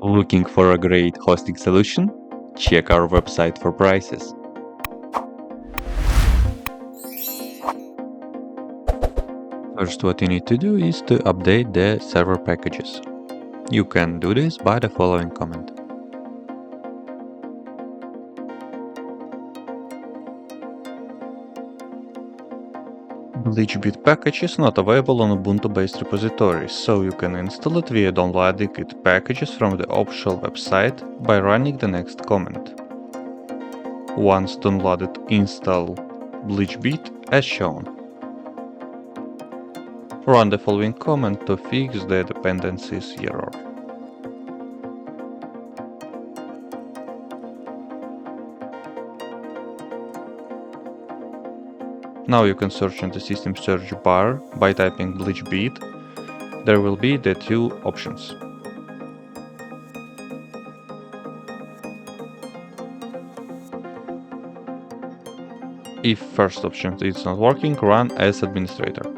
Looking for a great hosting solution? Check our website for prices. First, what you need to do is to update the server packages. You can do this by the following command. BleachBit package is not available on Ubuntu-based repositories, so you can install it via downloading its packages from the official website by running the next command. Once downloaded, install BleachBit as shown. Run the following command to fix the dependencies error. Now you can search in the system search bar by typing BleachBit. There will be the two options. If first option is not working, run as administrator.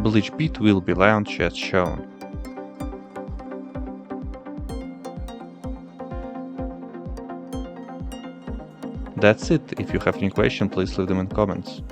BleachBit will be launched as shown. That's it. If you have any question, please leave them in comments.